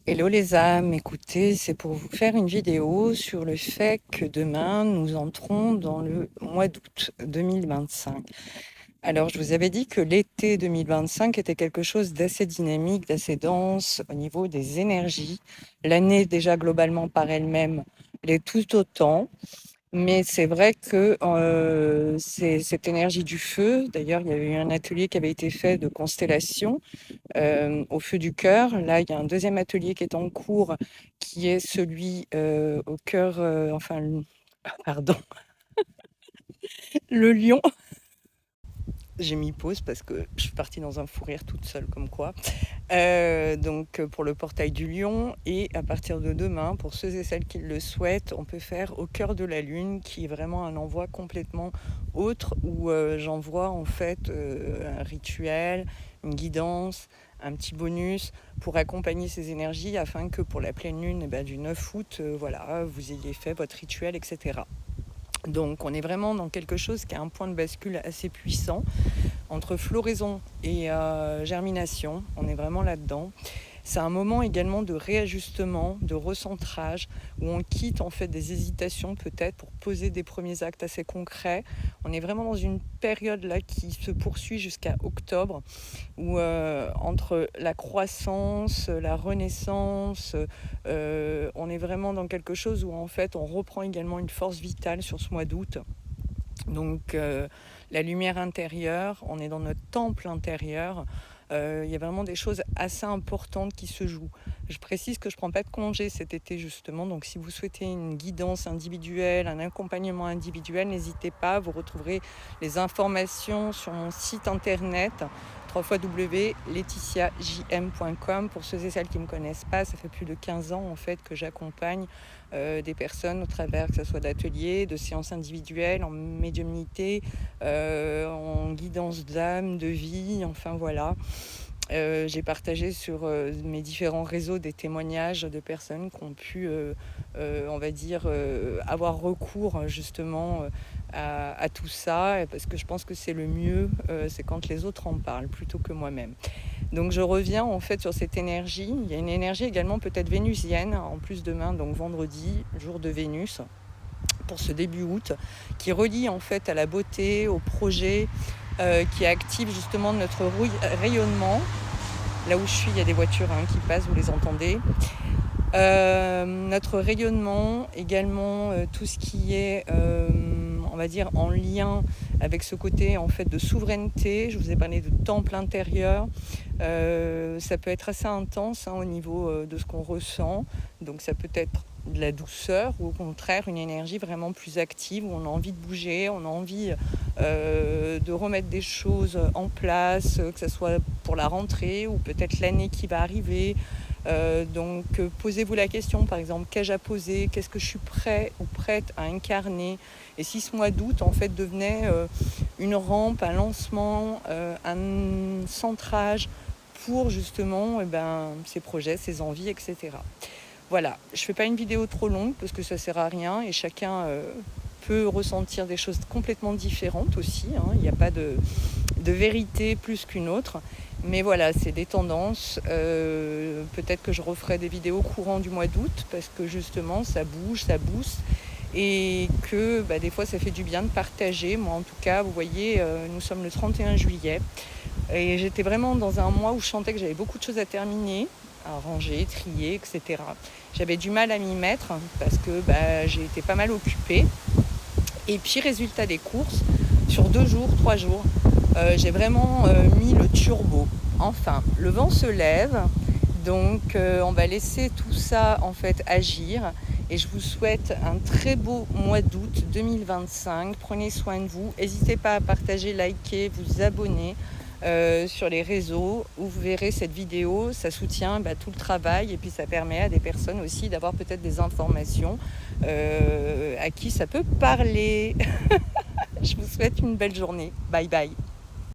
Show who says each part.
Speaker 1: Hello les âmes, écoutez, c'est pour vous faire une vidéo sur le fait que demain nous entrons dans le mois d'août 2025. Alors je vous avais dit que l'été 2025 était quelque chose d'assez dynamique, d'assez dense au niveau des énergies. L'année déjà globalement par elle-même l'est tout autant. Mais c'est vrai que c'est cette énergie du feu. D'ailleurs, il y avait eu un atelier qui avait été fait de constellation au feu du cœur. Là, il y a un deuxième atelier qui est en cours, qui est celui au cœur, pardon, le lion. J'ai mis pause parce que je suis partie dans un fou rire toute seule, comme quoi. Pour le portail du lion. Et à partir de demain, pour ceux et celles qui le souhaitent, on peut faire au cœur de la lune, qui est vraiment un envoi complètement autre, où j'envoie en fait un rituel, une guidance, un petit bonus pour accompagner ces énergies afin que pour la pleine lune du 9 août, voilà, vous ayez fait votre rituel, etc. Donc on est vraiment dans quelque chose qui a un point de bascule assez puissant entre floraison et germination. On est vraiment là-dedans. C'est un moment également de réajustement, de recentrage, où on quitte en fait des hésitations peut-être pour poser des premiers actes assez concrets. On est vraiment dans une période là qui se poursuit jusqu'à octobre, où entre la croissance, la renaissance, on est vraiment dans quelque chose où en fait on reprend également une force vitale sur ce mois d'août. Donc la lumière intérieure, on est dans notre temple intérieur. Il y a vraiment des choses assez importantes qui se jouent. Je précise que je ne prends pas de congé cet été justement, donc si vous souhaitez une guidance individuelle, un accompagnement individuel, n'hésitez pas, vous retrouverez les informations sur mon site internet www.laetitiajm.com. Pour ceux et celles qui ne me connaissent pas, ça fait plus de 15 ans en fait que j'accompagne des personnes au travers que ce soit d'ateliers, de séances individuelles, en médiumnité, en guidance d'âme, de vie, enfin voilà. J'ai partagé sur mes différents réseaux des témoignages de personnes qui ont pu, avoir recours justement à tout ça, parce que je pense que c'est le mieux, c'est quand les autres en parlent plutôt que moi-même. Donc je reviens en fait sur cette énergie. Il y a une énergie également peut-être vénusienne, en plus demain, donc vendredi, jour de Vénus, pour ce début août, qui relie en fait à la beauté, au projet, qui active justement notre rayonnement. Là où je suis, il y a des voitures qui passent, vous les entendez. Notre rayonnement, également tout ce qui est, on va dire, en lien avec ce côté en fait de souveraineté. Je vous ai parlé de temple intérieur. Ça peut être assez intense au niveau de ce qu'on ressent. Donc ça peut être de la douceur ou au contraire une énergie vraiment plus active où on a envie de bouger, on a envie de remettre des choses en place, que ce soit pour la rentrée ou peut-être l'année qui va arriver. Posez-vous la question, par exemple, qu'ai-je à poser, qu'est-ce que je suis prêt ou prête à incarner, et si ce mois d'août en fait devenait une rampe, un lancement, un centrage pour justement ces projets, ces envies, etc. Voilà, je ne fais pas une vidéo trop longue parce que ça ne sert à rien et chacun peut ressentir des choses complètement différentes aussi. Il n'y a pas de vérité plus qu'une autre. Mais voilà, c'est des tendances. Peut-être que je referai des vidéos courant du mois d'août parce que justement ça bouge, ça booste. Et que des fois ça fait du bien de partager. Moi en tout cas, vous voyez, nous sommes le 31 juillet. Et j'étais vraiment dans un mois où je sentais que j'avais beaucoup de choses à terminer, à ranger, trier, etc. J'avais du mal à m'y mettre parce que j'ai été pas mal occupée. Et puis résultat des courses, sur 2 jours, 3 jours, j'ai vraiment mis le turbo. Enfin, le vent se lève, donc on va laisser tout ça en fait agir. Et je vous souhaite un très beau mois d'août 2025. Prenez soin de vous. N'hésitez pas à partager, liker, vous abonner sur les réseaux où vous verrez cette vidéo. Ça soutient tout le travail et puis ça permet à des personnes aussi d'avoir peut-être des informations à qui ça peut parler. Je vous souhaite une belle journée. Bye bye.